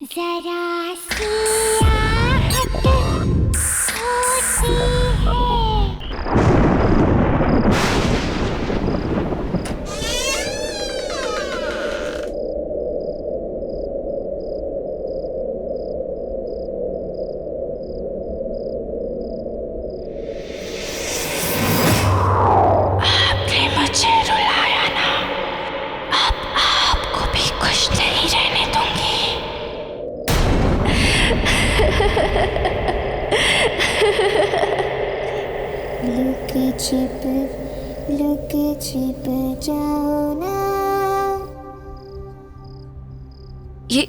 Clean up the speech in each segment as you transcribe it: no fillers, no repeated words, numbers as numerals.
जरा सी आहट होती है। आपने मुझे रुलाया ना, अब आपको भी खुश नहीं रहने दूंगी। लुके छिप जाओ ना। ये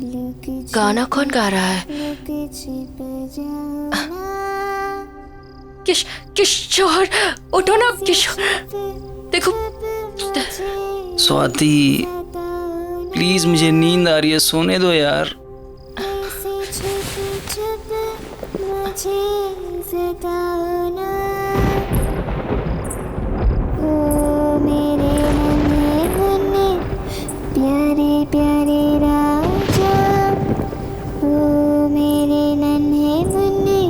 गाना कौन गा रहा है? लुके छिप जाओ ना। किशोर, उठो ना किशोर, देखो। स्वाति, प्लीज मुझे नींद आ रही है, सोने दो यार। प्यारे प्यारे राजा, ओ मेरे नन्हे मुन्ने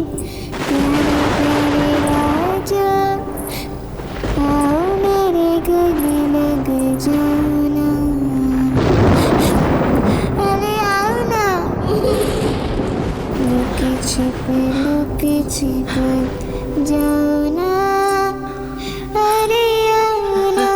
प्यारे प्यारे राजा, आओ मेरे गले लग जाओ ना। अरे आओ ना। लुके छिप जाओ ना। अरे आओ ना।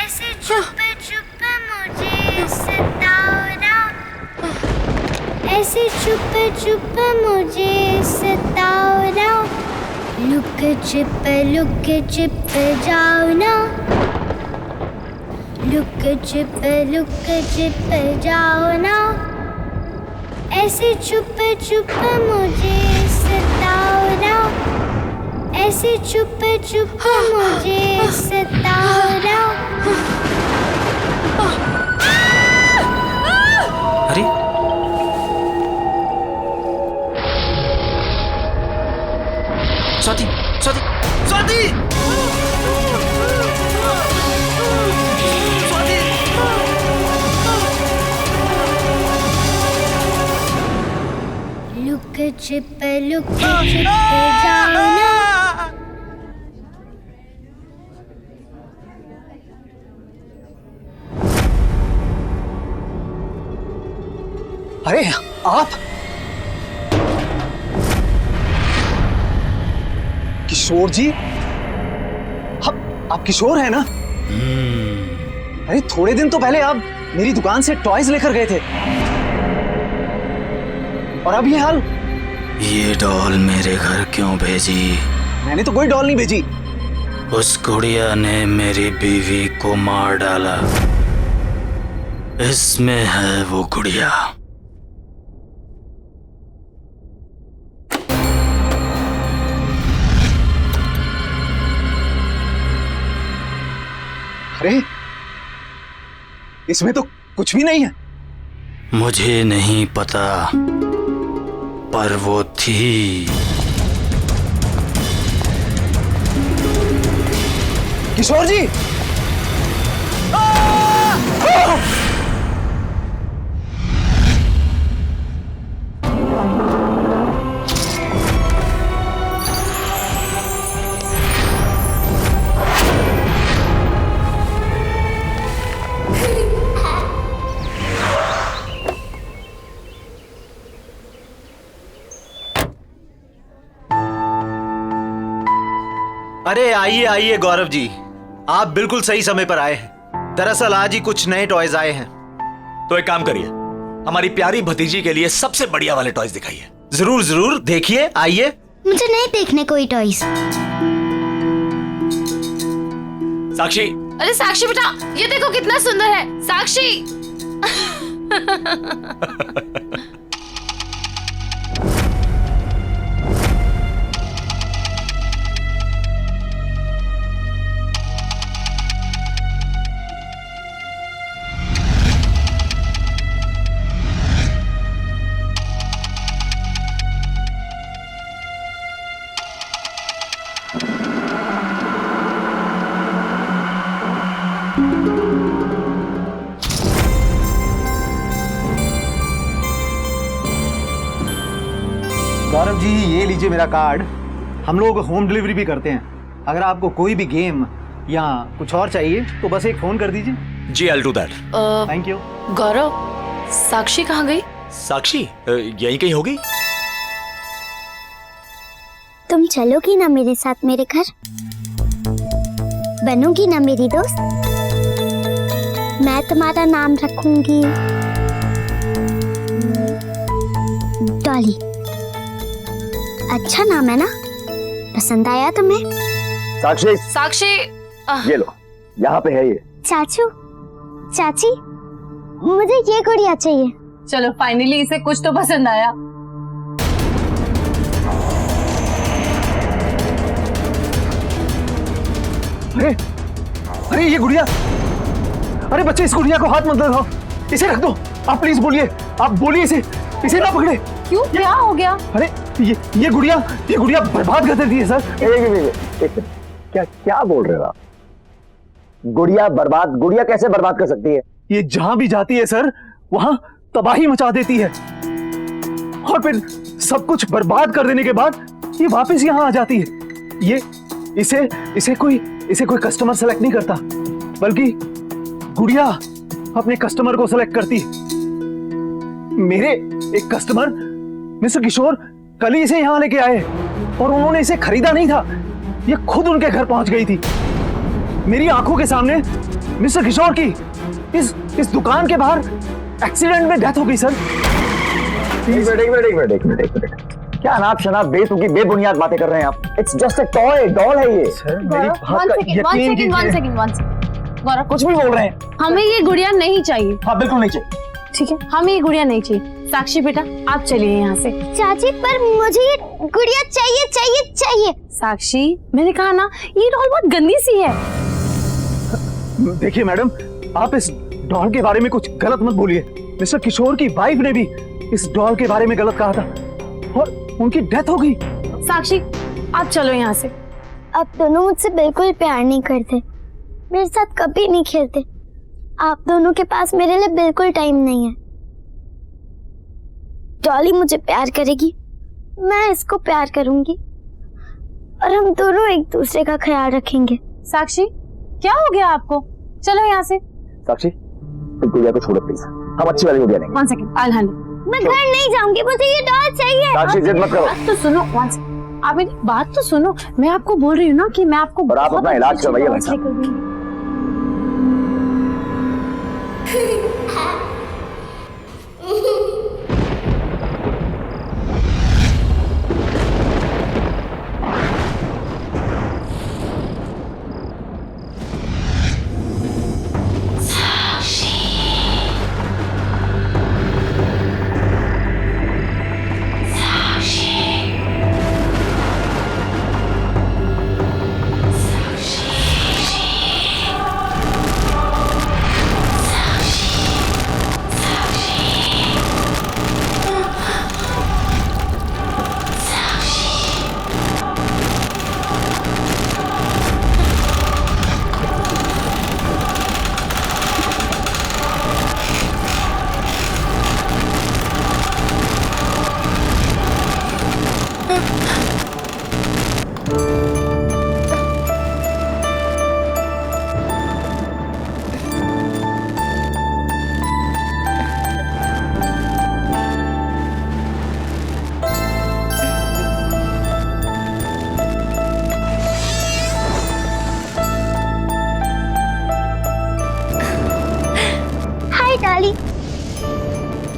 ऐसे छुपे छुपे मुझे सताओ ना। ऐसे छुपे छुपे मुझे सताओ ना। लुक छिप जाओ ना। लुक छिप जाओ ना। ऐसे छुपे छुपे मुझे सताओ ना। ऐसे छुपे छुपे मुझे सताओ ना। अरे स्वाति, स्वाति, स्वाति, स्वाति। लुक छिप जाओ ना। अरे आप किशोर जी, आप किशोर हैं ना? अरे थोड़े दिन तो पहले आप मेरी दुकान से टॉयज लेकर गए थे, और अब ये हाल। ये डॉल मेरे घर क्यों भेजी? मैंने तो कोई डॉल नहीं भेजी। उस गुड़िया ने मेरी बीवी को मार डाला। इसमें है वो गुड़िया। अरे इसमें तो कुछ भी नहीं है। मुझे नहीं पता, पर वो थी। किशोर जी, आइए आइए गौरव जी, आप बिल्कुल सही समय पर आए हैं। दरअसल आज ही कुछ नए टॉयज आए हैं। तो एक काम करिए, हमारी प्यारी भतीजी के लिए सबसे बढ़िया वाले टॉयज दिखाइए। जरूर जरूर, देखिए, आइए। मुझे नहीं देखने कोई टॉयज। साक्षी, अरे साक्षी बेटा, ये देखो कितना सुंदर है। साक्षी गौरव जी, ये लीजिए मेरा कार्ड। हम लोग होम डिलीवरी भी करते हैं। अगर आपको कोई भी गेम या कुछ और चाहिए तो बस एक फोन कर दीजिए। जी I will do that. Thank you. Gaurav, Sakshi कहाँ गई? साक्षी यहीं कहीं होगी। तुम चलोगी ना मेरे साथ मेरे घर? बनोगी ना मेरी दोस्त? मैं तुम्हारा नाम रखूंगी डॉली। अच्छा नाम है ना? पसंद आया तुम्हें? साक्षी, साक्षी ये लो, यहाँ पे है ये। चाचू, चाची, मुझे ये गुड़िया चाहिए। चलो फाइनली इसे कुछ तो पसंद आया। अरे अरे ये गुड़िया, अरे बच्चे इस गुड़िया को हाथ मत लगाओ, इसे रख दो। आप प्लीज बोलिए, आप बोलिए इसे ना पकड़े। क्यों, क्या हो गया? अरे ये गुड़िया बर्बाद कर देती है सर। एक क्या क्या बोल रहे हो आप? गुड़िया बर्बाद? गुड़िया कैसे बर्बाद कर सकती है? ये जहां भी जाती है सर, वहां तबाही मचा देती है, और फिर सब कुछ बर्बाद कर देने के बाद ये वापस यहां आ जाती है। ये इसे कोई कस्टमर सेलेक्ट नहीं करता, बल्कि गुड़िया अपने कस्टमर को सेलेक्ट करती है। मेरे एक कस्टमर मिस्टर किशोर कल ही इसे यहां लेके आए, और उन्होंने इसे खरीदा नहीं था, ये खुद उनके घर पहुंच गई थी। मेरी आंखों के सामने मिस्टर किशोर की इस दुकान के बाहर एक्सीडेंट में डेथ हो गई सर। एक मिनट। क्या अनाप शनाप बेतुकी बेबुनियाद बातें कर रहे हैं आप? It's just a toy, doll है ये। सर मेरी बात का यकीन कीजिए। गौरव, कुछ भी बोल रहे हैं। हमें ये गुड़िया नहीं चाहिए। हाँ बिल्कुल नहीं चाहिए। ठीक है, हमें ये गुड़िया नहीं चाहिए। साक्षी बेटा, आप चलिए यहाँ से। चाची, पर मुझे ये गुड़िया चाहिए। साक्षी, मैंने कहा ना, ये डॉल बहुत गंदी सी है। देखिए मैडम, आप इस डॉल के बारे में कुछ गलत मत बोलिए। मिस्टर किशोर की वाइफ ने भी इस डॉल के बारे में गलत कहा था, और उनकी डेथ हो गई। साक्षी, आप चलो यहाँ से। आप दोनों मुझसे बिल्कुल प्यार नहीं करते, मेरे साथ कभी नहीं खेलते। आप दोनों के पास मेरे लिए बिल्कुल टाइम नहीं है। डॉली मुझे प्यार करेगी, मैं इसको प्यार करूंगी, और हम दोनों एक दूसरे का ख्याल रखेंगे। साक्षी, क्या हो गया आपको? चलो यहाँ से। साक्षी, तुम गुड़िया को छोड़ो प्लीज, हम अच्छी वाली गुड़िया लेंगे। 1 सेकंड, I'll handle। मैं घर नहीं जाऊंगी, मुझे ये डॉल चाहिए। साक्षी जिद मत करो। बात तो सुनो, 1 सेकंड, आप मेरी बात तो सुनो। मैं आपको बोल रही हूँ ना कि मैं आपको और आप बहुत अपना इलाज अच्छी करवाइए डॉल भाई साहब। लेकर दूंगी।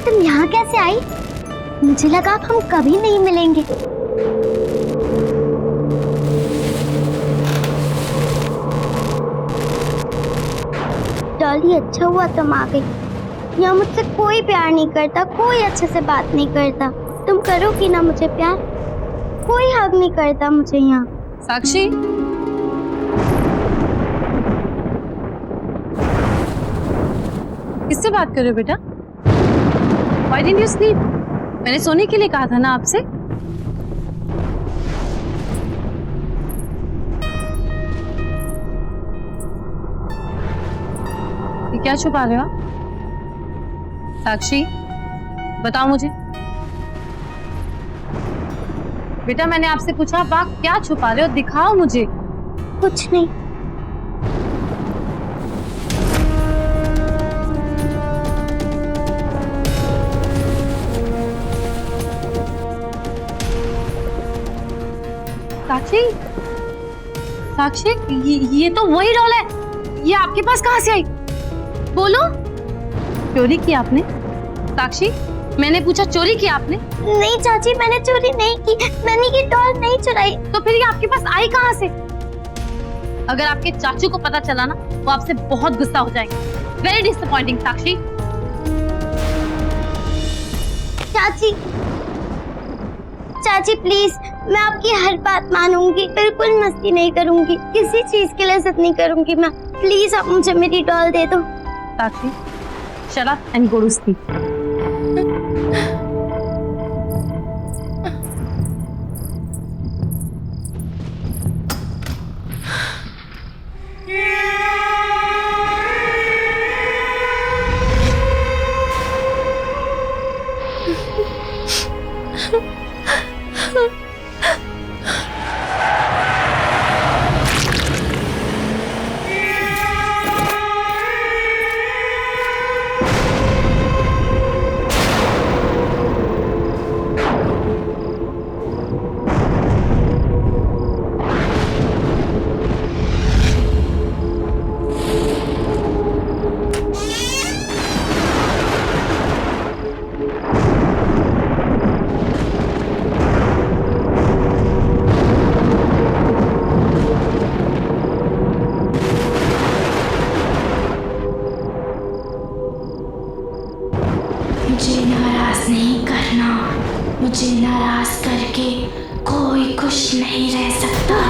तुम यहाँ कैसे आई? मुझे लगा अब हम कभी नहीं मिलेंगे। डॉली, अच्छा हुआ तुम आ गई। यहाँ मुझसे कोई प्यार नहीं करता, कोई अच्छे से बात नहीं करता। तुम करोगी ना मुझे प्यार? कोई हक नहीं करता मुझे यहाँ। साक्षी, किससे बात कर रहे हो बेटा? Why didn't you sleep? मैंने सोने के लिए कहा था ना आपसे। ये क्या छुपा रहे हो आप? साक्षी, बताओ मुझे। बेटा, मैंने आपसे पूछा आप क्या छुपा रहे हो, दिखाओ मुझे। कुछ नहीं। साक्षी, साक्षी, ये तो वही डॉल है। ये आपके पास कहाँ से आई? बोलो। चोरी की आपने? साक्षी, मैंने पूछा चोरी की आपने? नहीं चाची, मैंने चोरी नहीं की। मैंने ये डॉल नहीं चुराई। तो फिर ये आपके पास आई कहाँ से? अगर आपके चाचू को पता चला ना, वो आपसे बहुत गुस्सा हो जाएंगे। वेरी डिसअपॉइंटिंग साक्षी। चाची, चाची प्लीज, मैं आपकी हर बात मानूंगी, बिल्कुल मस्ती नहीं करूंगी, किसी चीज के लिए जिद नहीं करूंगी मैं। प्लीज आप मुझे मेरी डॉल दे दो। साक्षी, shut up and go to sleep. मुझे नाराज नहीं करना। मुझे नाराज करके कोई खुश नहीं रह सकता।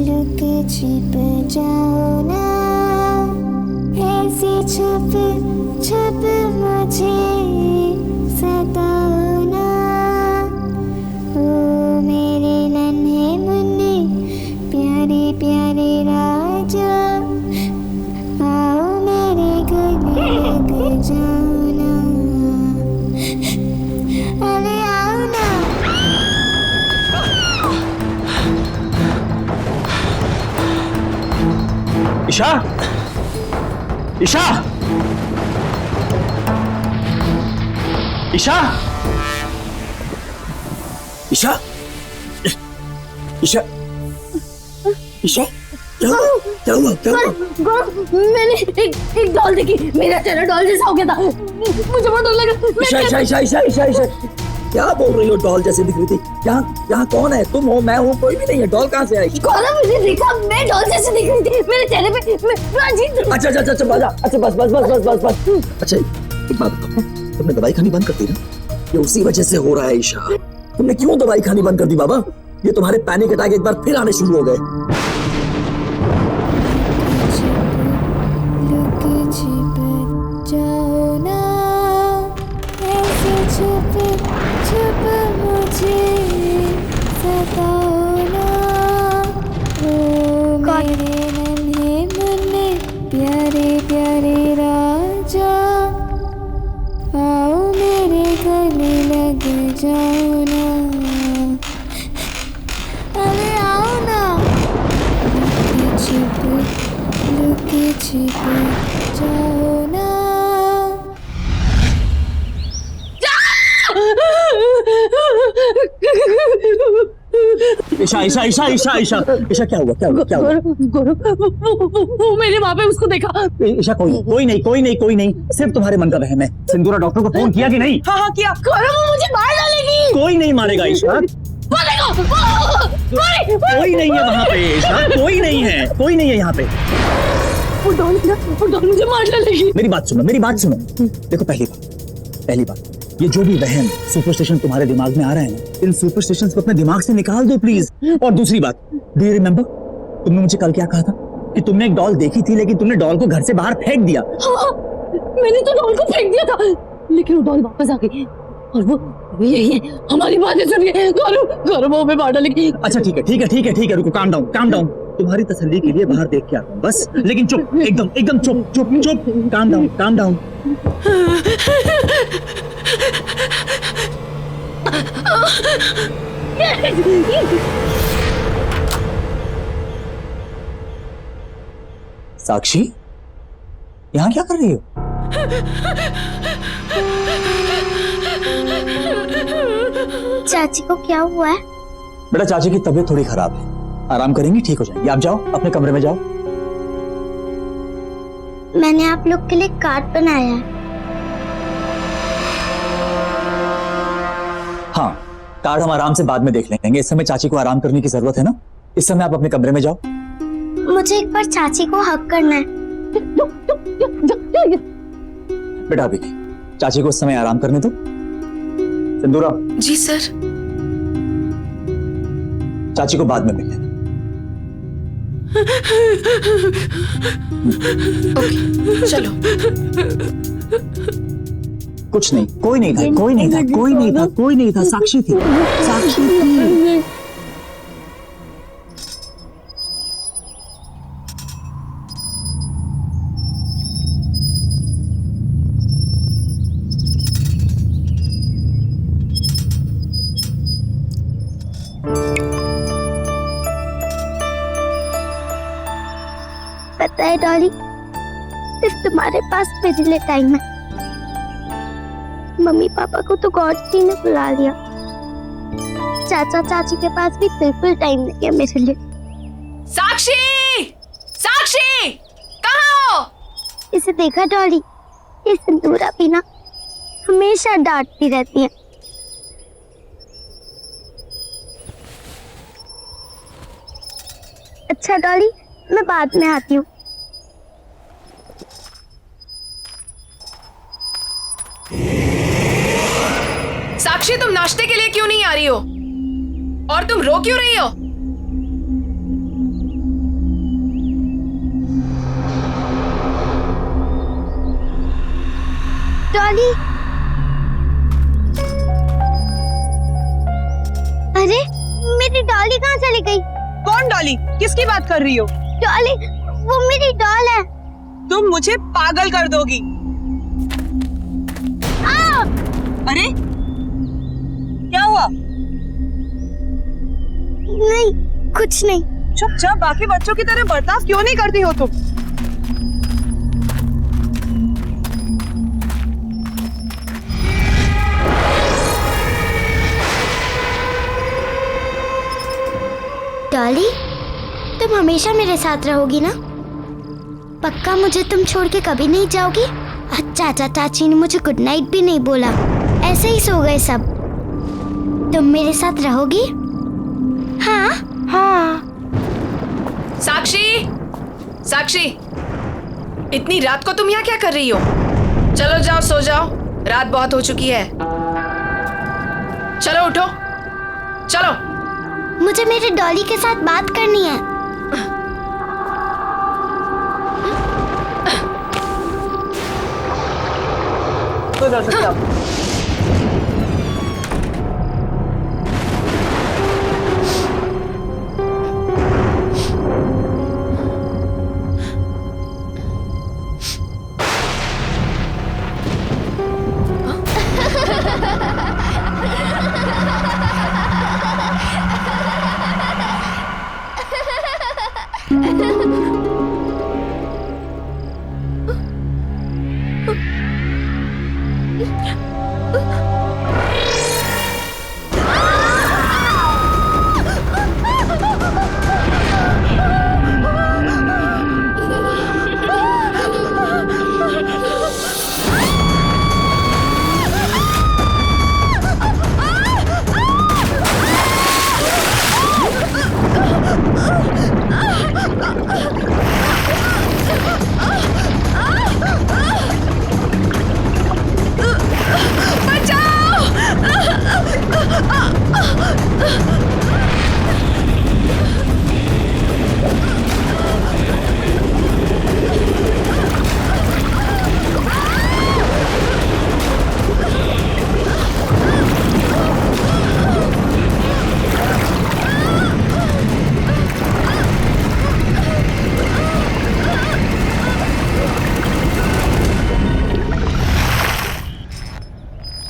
लुक छिप जाओ ना, ऐसे छुप छुप मुझे सताओ ना। ओ मेरे नन्हे मुन्ने प्यारे प्यारे राजा, आओ मेरे गले लग जाओ ना। अरे आओ ना। ईशा, ईशा, ईशा, ईशा, ईशा, ईशा, क्या हुआ? मैंने एक डॉल देखी, मेरा चेहरा डॉल जैसा हो गया था, मुझे बहुत डर लगा। ईशा, ईशा, ईशा, ईशा, ईशा, ईशा, क्या बोल रही हो? डॉल जैसे दिख रही थी। यहाँ कौन है? तुम हो, मैं हूँ, कोई भी नहीं है। डॉल कहाँ से आई? कौन है? मुझे देखा, मैं डॉल जैसे दिख रही थी, मेरे चेहरे पे अच्छा अच्छा अच्छा अच्छा, बस बस बस बस बस बस। अच्छा, एक बात बताओ, तुमने दवाई खानी बंद कर दी ना? ये उसी वजह से हो रहा है ईशा। तुमने क्यों दवाई खानी बंद कर दी बाबा? ये तुम्हारे पैनिक अटैक एक बार फिर आने शुरू हो गए। जाओ ना, अरे आओ ना, लुके छिपे जाओ ना। ईशा ईशा ईशा ईशा ईशा ईशा क्या हुआ क्या हुआ क्या हुआ? वो मैंने वहां पे उसको देखा। ईशा कोई नहीं सिर्फ तुम्हारे मन का वहम है। सिंदूरा डॉक्टर को फोन किया कि नहीं? हाँ किया। गौरव वो मुझे मार डालेगी। कोई नहीं मारेगा ईशा। कोई नहीं है वहाँ पे ईशा, कोई नहीं है यहाँ पे। वो डॉल मुझे मार डालेगी। मेरी बात सुनो। देखो पहली बात ये जो भी वहम सुपरस्टिशन तुम्हारे दिमाग में आ रहा है ना, इन सुपरस्टिशंस को अपने दिमाग से निकाल दो प्लीज। और दूसरी बात, डू यू रिमेम्बर तुमने मुझे कल क्या कहा था कि तुमने एक डॉल देखी थी लेकिन तुमने डॉल को घर से बाहर फेंक दिया? हाँ, मैंने तो डॉल को फेंक दिया था लेकिन वो डॉल वापस आ गई और वो यही है। हमारी बातें सुनिए। गौरव वो हमें मार डालेगी। अच्छा ठीक है रुको, काम डाउन। तुम्हारी तसल्ली के लिए बाहर देख के आता हूँ बस। लेकिन चुप, एकदम चुप। Calm down. साक्षी, यहाँ क्या कर रही हो? चाची को क्या हुआ है? बेटा चाची की तबीयत थोड़ी खराब है, आराम करेंगी, ठीक हो जाएंगी। आप जाओ अपने कमरे में जाओ। मैंने आप लोग के लिए कार्ड बनाया है। हाँ, कार्ड हम आराम से बाद में देख लेंगे। इस समय चाची को आराम करने की जरूरत है ना। इस समय आप अपने कमरे में जाओ। मुझे एक बार चाची को हक करना है। बेटा अभी चाची को उस समय आराम करने दो। सिंदूरा। जी सर। चाची को बाद में मिल लेना। ओके, चलो। कुछ नहीं, कोई नहीं था। साक्षी थी। पता है डॉली, सिर्फ तुम्हारे पास मेरे लिए टाइम है। मम्मी पापा को तो गॉड जी ने बुला लिया। चाचा चाची के पास भी बिल्कुल टाइम नहीं है मेरे लिए। साक्षी कहाँ हो? इसे देखा डॉली, ये सिंदूरा भी ना हमेशा डांटती रहती है। अच्छा डॉली, मैं बाद में आती हूँ। साक्षी तुम नाश्ते के लिए क्यों नहीं आ रही हो? और तुम रो क्यों रही हो? डॉली, अरे मेरी डॉली कहाँ चली गई? कौन डॉली? किसकी बात कर रही हो? डॉली, वो मेरी डॉल है। तुम मुझे पागल कर दोगी। अरे क्या हुआ? नहीं, कुछ नहीं। चुपचाप बाकी बच्चों की तरह बर्ताव क्यों नहीं करती हो तुम? डॉली, तुम हमेशा मेरे साथ रहोगी ना? पक्का मुझे तुम छोड़ के कभी नहीं जाओगी? चाचा चाची ने मुझे गुड नाइट भी नहीं बोला, ऐसे ही सो गए सब। तुम मेरे साथ रहोगी? हाँ। साक्षी, इतनी रात को तुम यहाँ क्या कर रही हो? चलो जाओ, सो जाओ, रात बहुत हो चुकी है। चलो उठो, चलो। मुझे मेरे डॉली के साथ बात करनी है। तो जा सकते आप।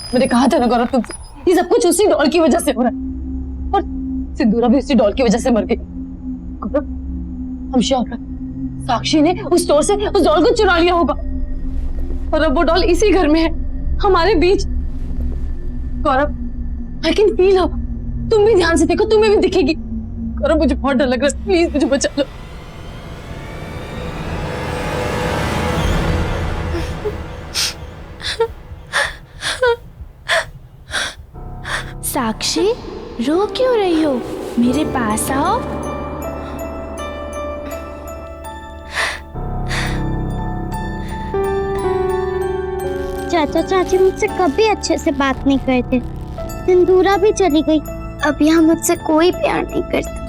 मैंने कहा था ना गौरव तुमसे, ये सब कुछ उसी डॉल की वजह से हो रहा है, और सिंदूरा भी उसी डॉल की वजह से मर गई। गौरव, हम श्योर हैं साक्षी ने उस स्टोर से उस डॉल को चुरा लिया होगा, और अब वो डॉल इसी घर में है, हमारे बीच। गौरव, आई कैन फील हर। तुम भी ध्यान से देखो, तुम्हें भी दिखेगी। गौरव, मुझे बहुत डर लग रहा है, प्लीज मुझे बचा लो। साक्षी, रो क्यों रही हो? मेरे पास आओ। चाचा चाची मुझसे कभी अच्छे से बात नहीं करते। सिंदूरा भी चली गई, अब यहाँ मुझसे कोई प्यार नहीं करता।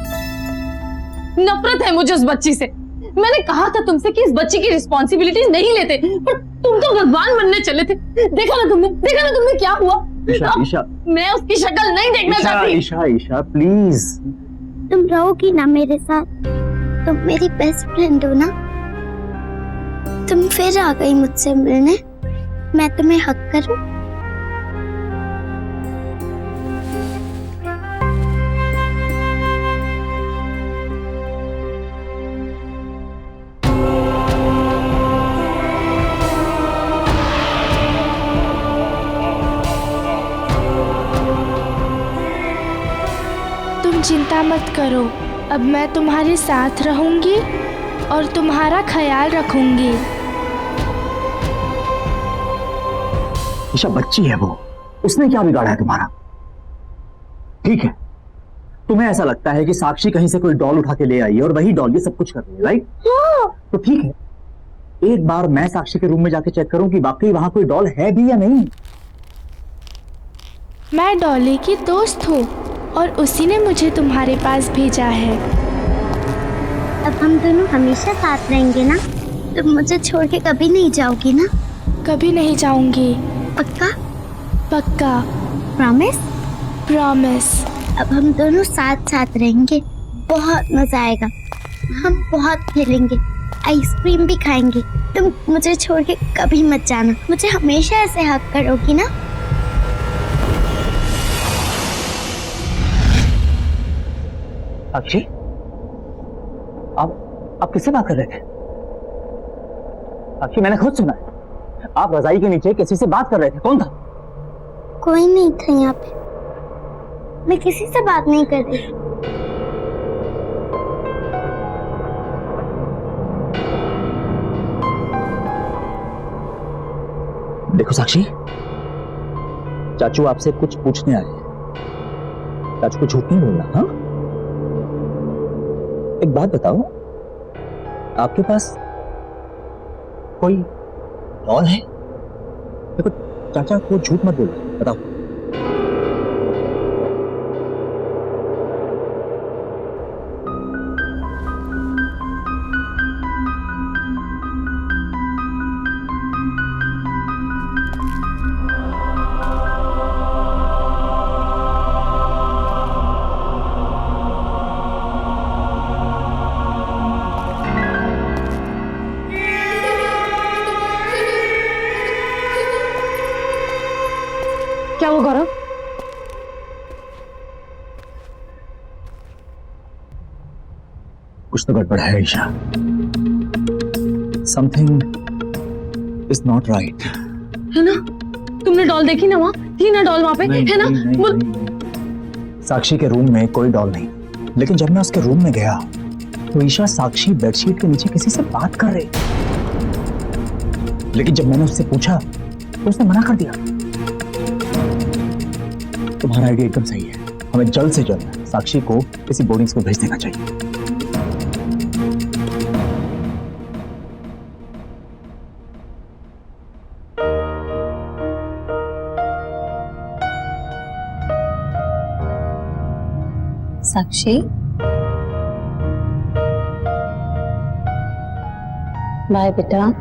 नफरत है मुझे उस बच्ची से। मैंने कहा था तुमसे कि इस बच्ची की रिस्पॉन्सिबिलिटीज नहीं लेते, पर तुम तो भगवान बनने चले थे। देखा ना तुमने क्या हुआ? ईशा, ईशा, मैं उसकी शक्ल नहीं देखना चाहती। ईशा, ईशा, प्लीज। तुम रहोगी ना मेरे साथ? तुम मेरी बेस्ट फ्रेंड हो ना? तुम फिर आ गई मुझसे मिलने, मैं तुम्हें हक करूं? तुम चिंता मत करो, अब मैं तुम्हारे साथ रहूंगी और तुम्हारा ख्याल रखूंगी। ईशा बच्ची है वो, उसने क्या बिगाड़ा है तुम्हारा? ठीक है, तुम्हें ऐसा लगता है कि साक्षी कहीं से कोई डॉल उठा के ले आई है और वही डॉल ये सब कुछ कर रही है, राइट? तो ठीक है, एक बार मैं साक्षी के रूम में जाके चेक करूं कि वाकई वहां कोई डॉल है भी या नहीं। मैं डॉली की दोस्त हूँ और उसी ने मुझे तुम्हारे पास भेजा है। अब हम दोनों हमेशा साथ रहेंगे ना? तुम मुझे छोड़ के कभी नहीं जाओगी ना? कभी नहीं जाऊंगी। पक्का? पक्का। प्रॉमिस? प्रॉमिस। अब हम दोनों साथ साथ रहेंगे, बहुत मजा आएगा। हम बहुत खेलेंगे, आइसक्रीम भी खाएंगे। तुम मुझे छोड़ के कभी मत जाना, मुझे हमेशा ऐसे हक करोगी ना? साक्षी, आप किससे बात कर रहे थे? साक्षी, मैंने खुद सुना है, आप रजाई के नीचे किसी से बात कर रहे थे। कौन था? कोई नहीं था यहाँ पे, मैं किसी से बात नहीं कर रही। देखो साक्षी, चाचू आपसे कुछ पूछने आए हैं। चाचू को झूठ नहीं बोलना, हाँ? एक बात बताओ, आपके पास कोई डॉल है? देखो चाचा को झूठ मत बोलो, बताओ। क्या वो गौरव? कुछ तो गड़बड़ है Isha. Something is not right. है ना? तुमने डॉल देखी ना? वहाँ थी ना डॉल, वहाँ पे है ना? नहीं। साक्षी के रूम में कोई डॉल नहीं, लेकिन जब मैं उसके रूम में गया तो ईशा साक्षी बेडशीट के नीचे किसी से बात कर रही, लेकिन जब मैंने उससे पूछा तो उसने मना कर दिया। तुम्हारा आइडिया एकदम सही है, हमें जल्द से जल्द साक्षी को किसी बोर्डिंग स्कूल भेज देना चाहिए। साक्षी, बाय बेटा।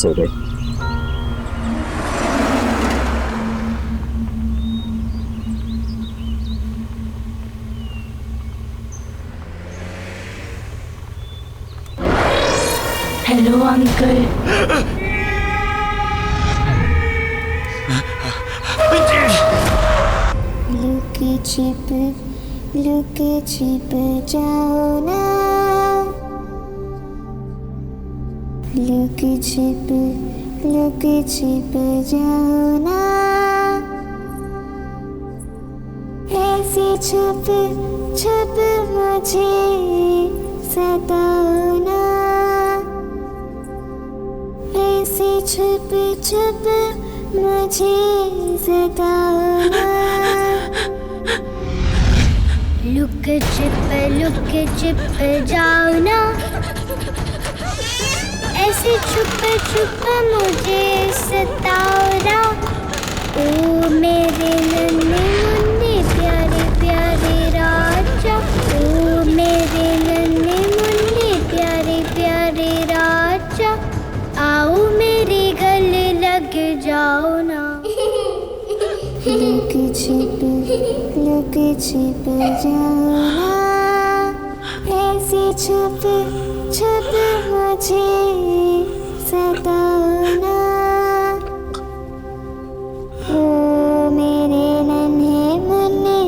सो गए। Hello uncle. लुके छिप जाओ ना, लुके छिप जाओ ना, ऐसे छुप छुप मुझे सताओ ना, ऐसे छुप छुप मुझे सताओ ना। लुक छिप जाओ ना, ऐसे छुप छुप मुझे सताओ ना। ओ मेरे नन्हे मुन्ने प्यारे प्यारे राजा, ओ मेरे नन्हे मुन्ने प्यारे प्यारे राजा, आओ मेरे गले लग जाओ ना। लुक छिप जाओ ना, ऐसे छुप छुप मुझे सताओ ना। ओ मेरे नन्हे मुन्ने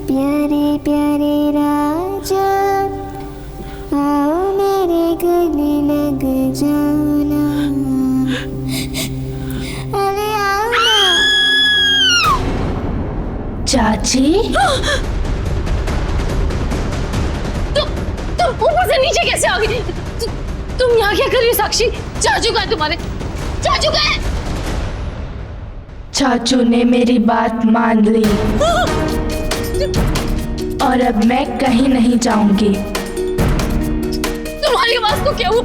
प्यारे प्यारे राजा, आओ मेरे गले लग जाओ ना। अरे आओ ना। चाची, तुम ऊपर से नीचे कैसे आ गई? तुम यहाँ क्या कर रही हो साक्षी? चाचू का है तुम्हारे? चाचू का है? चाचू ने मेरी बात मान ली और अब मैं कहीं नहीं जाऊंगी। तुम्हारी आवाज को क्या हुआ?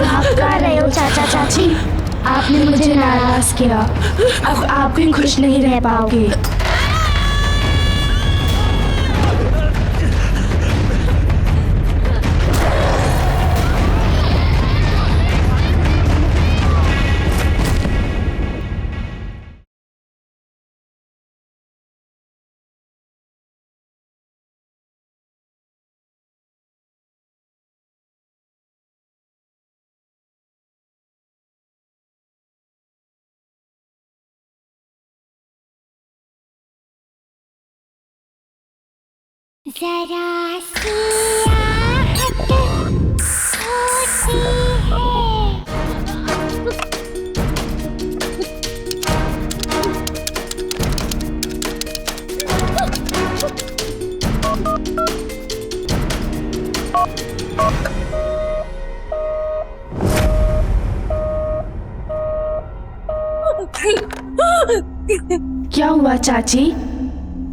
आप कह रहे हो चाचा चाची? आपने मुझे नाराज किया, अब आप भी खुश नहीं रह पाओगे। जरा सी आहट होती है। क्या हुआ चाची?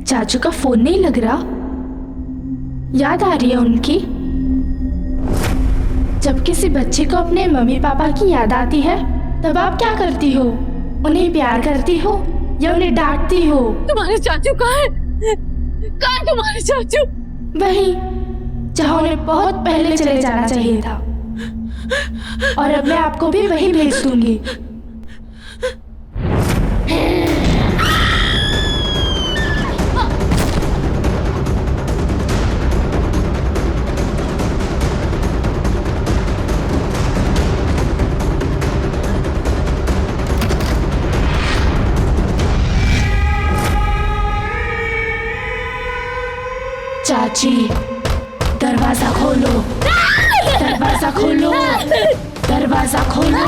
चाचू का फोन नहीं लग रहा? याद आ रही है उनकी? जब किसी बच्चे को अपने मम्मी पापा की याद आती है तब आप क्या करती हो? उन्हें प्यार करती हो या उन्हें डांटती हो? तुम्हारे चाचू कहाँ है? कहाँ है तुम्हारे चाचू? वहीं जहाँ उन्हें बहुत पहले चले जाना चाहिए था, और अब मैं आपको भी वहीं भेज दूंगी। चाची, दरवाजा खोलो, दरवाजा खोलो, दरवाजा खोलो।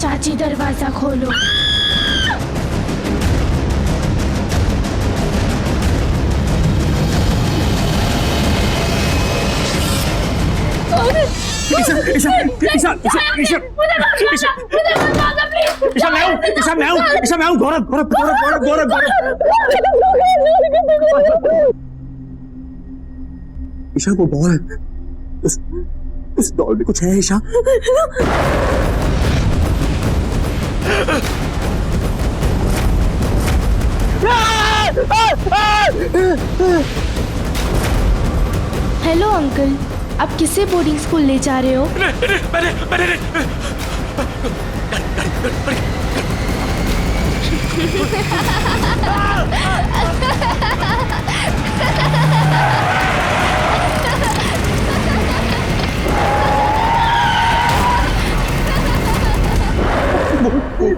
चाची, दरवाजा खोलो। अरे ईशा ईशा ईशा ईशा ईशा ईशा मैं हूँ ईशा मैं हूँ ईशा मैं हूँ गौरव गौरव गौरव गौरव गौरव ईशा वो डॉल है उस डॉल में कुछ है ईशा हेलो अंकल, आप किसे बोर्डिंग स्कूल ले जा रहे हो?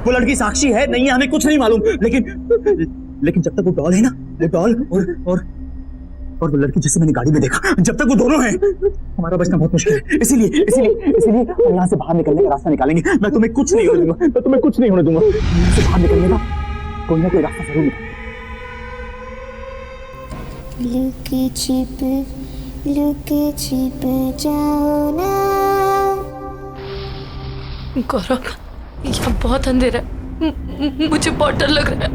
वो लड़की साक्षी है नहीं है हमें कुछ नहीं मालूम, लेकिन जब तक वो डॉल है ना, वो डॉल और वो लड़की जिसे मैंने गाड़ी में देखा, जब तक वो दोनों हैं हमारा बचना बहुत मुश्किल है। इसीलिए हम यहाँ से बाहर निकलने का रास्ता निकालेंगे। मैं तुम्हें कुछ नहीं होने दूंगा, मैं तुम्हें कुछ नहीं होने दूंगा। यहाँ से बाहर निकलने का कोई ना कोई रास्ता जरूर निकालेंगे। लुके छिप जाओ ना। गौरव, यहाँ बहुत अंधेरा है, मुझे बहुत डर लग रहा है।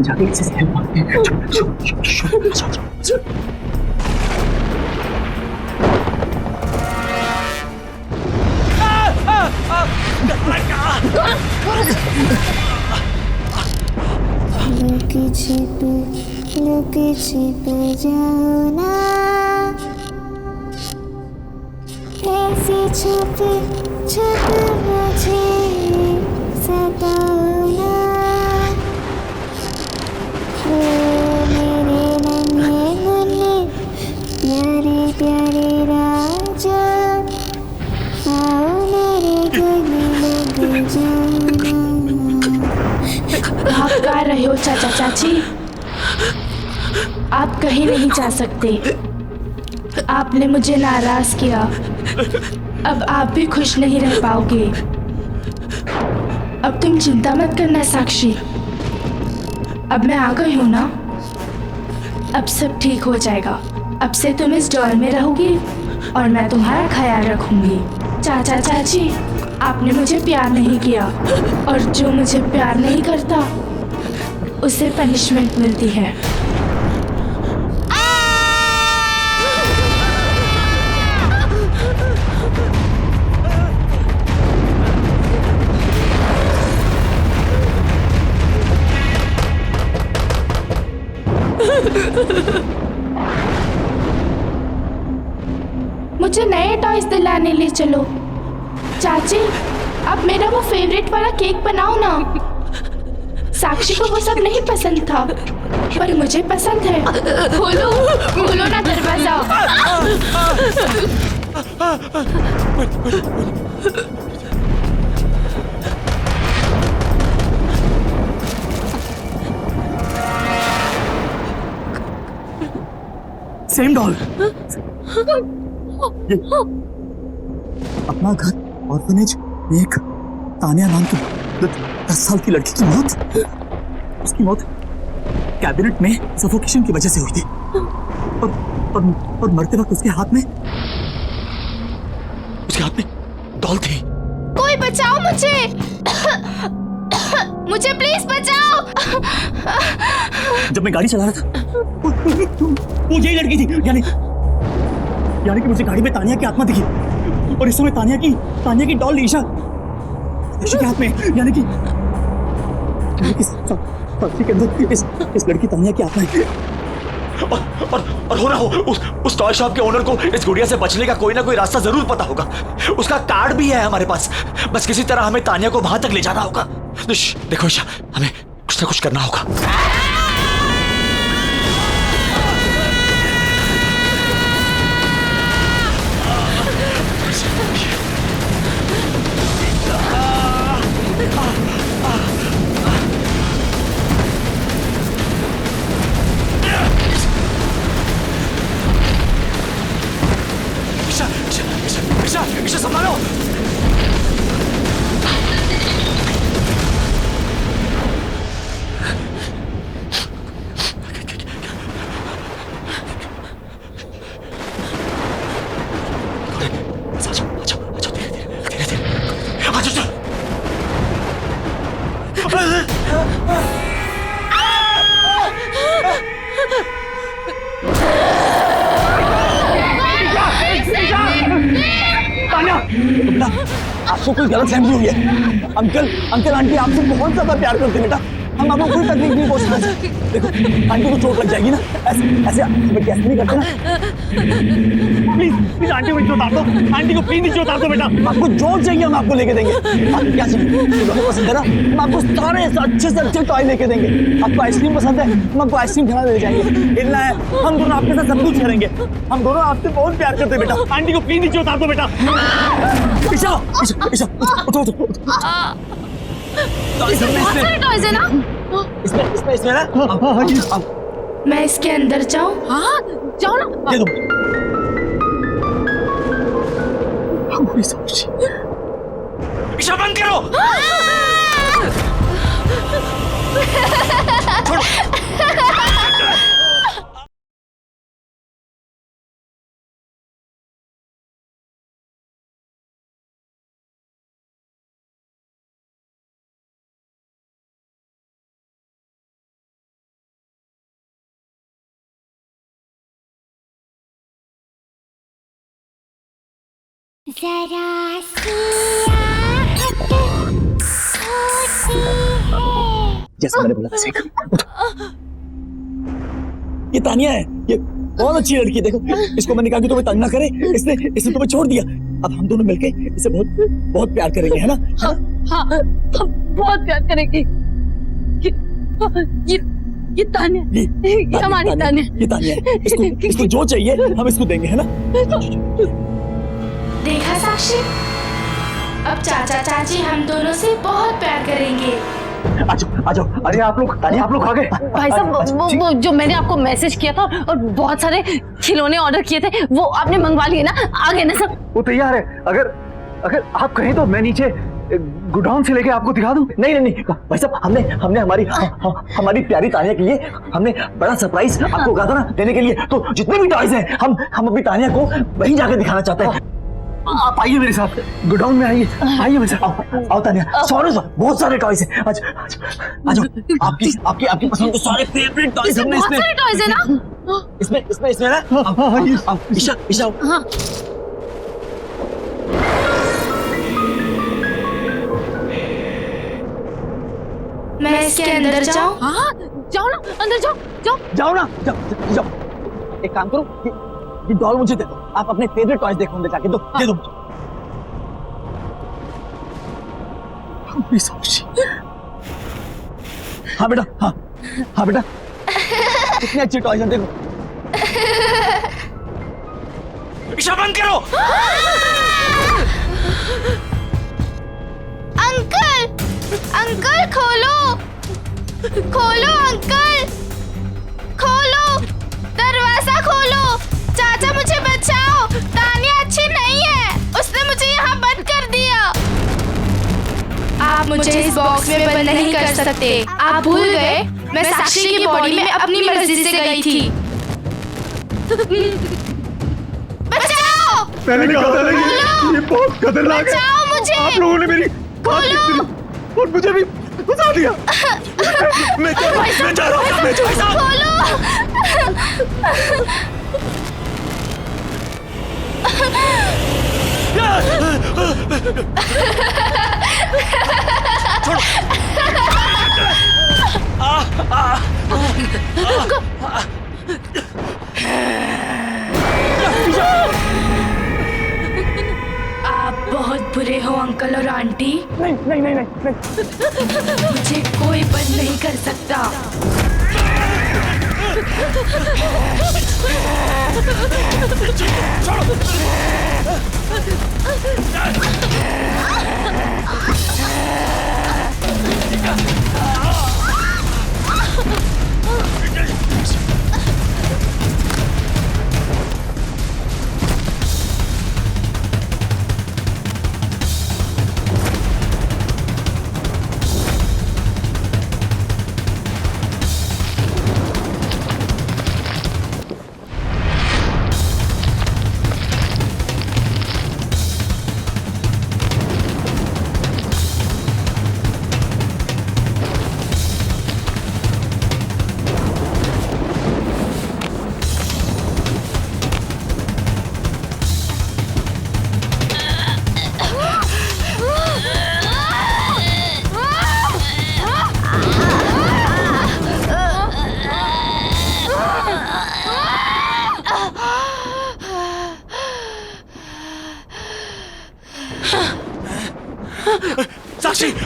जाके किसी से हेल्प मांगते हैं। लुके छिप जाओ ना, ऐसे छुप छुप मुझे सताओ ना। ओ मेरे नन्हे मुन्ने प्यारे प्यारे राजा, आओ मेरे गले लग जाओ ना। आप गा रहे हो चाचा चाची? आप कहीं नहीं जा सकते। आपने मुझे नाराज किया, अब आप भी खुश नहीं रह पाओगे। अब तुम चिंता मत करना साक्षी, अब मैं आ गई हूँ ना, अब सब ठीक हो जाएगा। अब से तुम इस डॉल में रहोगी और मैं तुम्हारा ख्याल रखूंगी। चाचा चाची, आपने मुझे प्यार नहीं किया और जो मुझे प्यार नहीं करता उसे पनिशमेंट मिलती है। मुझे नए टॉयज दिलाने ले चलो। चाची, अब मेरा वो फेवरेट वाला केक बनाओ ना। साक्षी को वो सब नहीं पसंद था, पर मुझे पसंद है। खोलो खोलो ना दरवाजा। सेम डॉल, अपना घर ऑर्फनेज में एक तानिया नाम की 10 साल की लड़की की मौत, उसकी मौत कैबिनेट में सफोकेशन की वजह से हुई थी और मरते वक्त उसके हाथ में डॉल थी। कोई बचाओ मुझे। मुझे प्लीज बचाओ। जब मैं गाड़ी चला रहा था वो यही लड़की थी, यानी कि मुझे गाड़ी में तानिया की आत्मा दिखी और इस समय तानिया की डॉल ईशा के हाथ में, यानी कि साक्षी के अंदर इस लड़की तानिया की आत्मा है। और हो ना हो उस टॉय शॉप के ओनर को इस गुड़िया से बचने का कोई ना कोई रास्ता जरूर पता होगा। उसका कार्ड भी है हमारे पास, बस किसी तरह हमें तानिया को वहां तक ले जाना होगा। देखो ईशा, हमें कुछ ना कुछ करना होगा। ईशा संभालो। देखो बेटा, आपको कोई गलतफहमी हुई है। अंकल आंटी आपसे बहुत ज्यादा प्यार करते हैं बेटा। हम आपको कोई तकलीफ नहीं पहुंचा सकते। देखो आंटी को चोट लग जाएगी ना, ऐसे हमें कैसे नहीं करते ना। प्लीज आंटी को नीचे उतार दो, आंटी को प्लीज नीचे उतार दो बेटा। आपको जो चाहिए हम आपको लेके देंगे। आपको क्या चाहिए तुम्हें पसंद है ना, हम आपको सारे अच्छे से अच्छे टॉय लेके देंगे। आपको आइसक्रीम पसंद है, हम आपको आइसक्रीम खाना ले जाएंगे। इतना है, हम दोनों आपके साथ सब कुछ करेंगे। हम दोनों आपसे बहुत प्यार करते हैं बेटा। आंटी को प्लीज नीचे उतार दो बेटा। ईशा उठो। बहुत सारे टॉयज है ना? इसमें ना मैं इसके अंदर जाऊं? हाँ जाओ ना। दे दो। ईशा बंद करो। जरा सी आहट होती है। जैसा मैंने बोला वैसे ये तानिया है, ये बहुत अच्छी लड़की है। देखो इसको मैंने कहा कि तुम्हें तंग ना करे, इसने तुम्हें छोड़ दिया। अब हम दोनों मिलके इसे बहुत प्यार करेंगे, है ना? हाँ हम बहुत प्यार करेंगे। ये तान्या, ये हमारी तान्या। ये तानिया है। इसको जो चाहिए हम इसको देंगे, है ना? देखा साक्षी, अब चाचा चाची हम दोनों से बहुत प्यार करेंगे। आ जाओ। अरे आप लोग आ गए। भाई साहब वो जो मैंने आपको मैसेज किया था और बहुत सारे खिलौने ऑर्डर किए थे वो आपने मंगवा लिए ना? आ गए ना सब? वो तैयार है। अगर आप कहें तो मैं नीचे गोडाउन से लेके आपको दिखा दूं। नहीं भाई साहब, हमने हमारी प्यारी तानिया के लिए हमने बड़ा सरप्राइज आपको कहा था ना देने के लिए। तो जितने भी टॉयज हैं हम अपनी तानिया को वहीं जाकर दिखाना चाहते हैं। आप आइए मेरे साथ, गोडाउन में आइए मेरे साथ। आओ तानिया, सॉरी बहुत सारे टॉयज हैं। आ जाओ। आपकी पसंद के सारे फेवरेट टॉयज हमने बहुत सारे टॉयज है ना? इसमें ना। ईशा हाँ। मैं इसके अंदर जाऊं? हाँ जाओ ना, अंदर जाओ। जाओ। एक काम करो, ये डॉल मुझे दे दो। आप अपने फेवरेट टॉयज देखो अंदर जाके। दे दो। हाँ बेटा कितने अच्छे टॉयज हैं देखो। ईशा बंद करो। अंकल खोलो अंकल, खोलो दरवाजा खोलो। चाचा मुझे बचाओ, तानिया अच्छी नहीं है, उसने मुझे यहाँ बंद कर दिया। आप मुझे इस बॉक्स में बंद नहीं कर सकते। आप भूल गए मैं साक्षी की बॉडी में अपनी मर्जी से गई थी। बचाओ, मैंने कहा था ना ये बहुत खतरनाक है। बचाओ मुझे। आप लोगों ने मेरी बात नहीं सुनी और मुझे भी फंसा दिया। मैं जा रहा हूँ। खोलो। आप बहुत बुरे हो अंकल और आंटी। नहीं। मुझे कोई बंद नहीं कर सकता।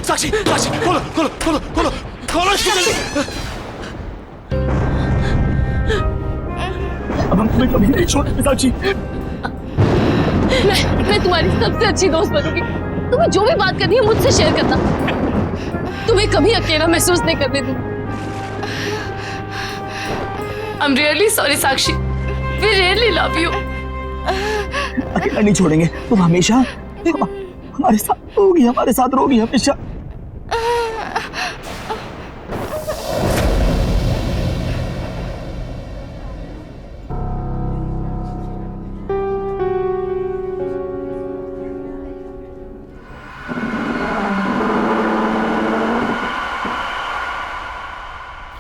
साक्षी साक्षी खोलो खोलो खोलो खोलो खोलो इसको जल्दी। अब हम तुम्हें कभी नहीं छोड़ेंगे साक्षी। मैं तुम्हारी सबसे अच्छी दोस्त बनूंगी। तुम्हें जो भी बात करनी है मुझसे शेयर करना। तुम्हें कभी अकेला महसूस नहीं करने दूंगी। I'm really sorry Sakshi. We really love you। अकेला नहीं छोड़ेंगे, तुम हमेशा हमारे साथ रहोगी, हमारे साथ रहोगी हमेशा।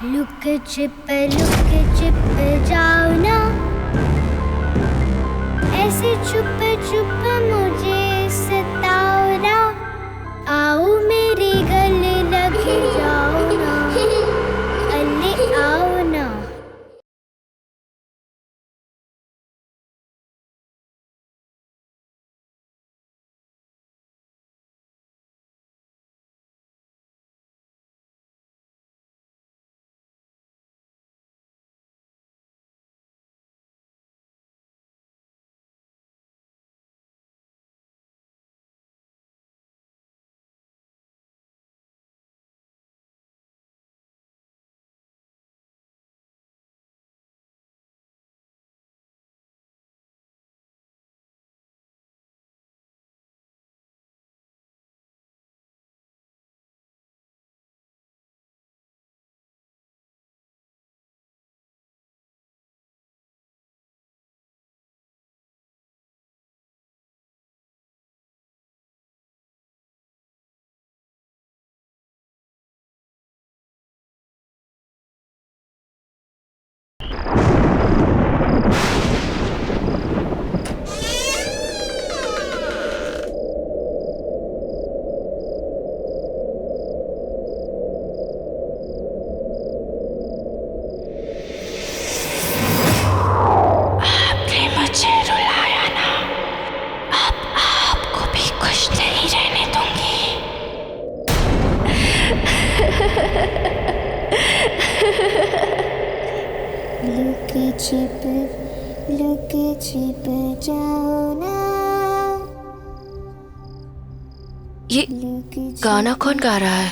लुक छिप जाओ ना, ऐसे छुप छुप मुझे सताओ ना, आओ मेरे गले लग जाओ ना, अल्ले आओ ना। लुके छिप जाओ ना। ये गाना कौन गा रहा है?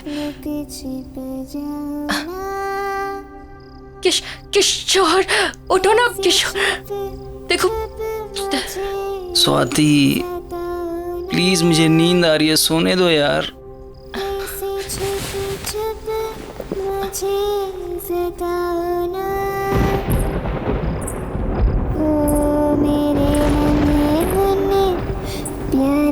किशोर, उठो ना किशोर, देखो। स्वाति प्लीज, मुझे नींद आ रही है, सोने दो यार। मेरे मन प्यार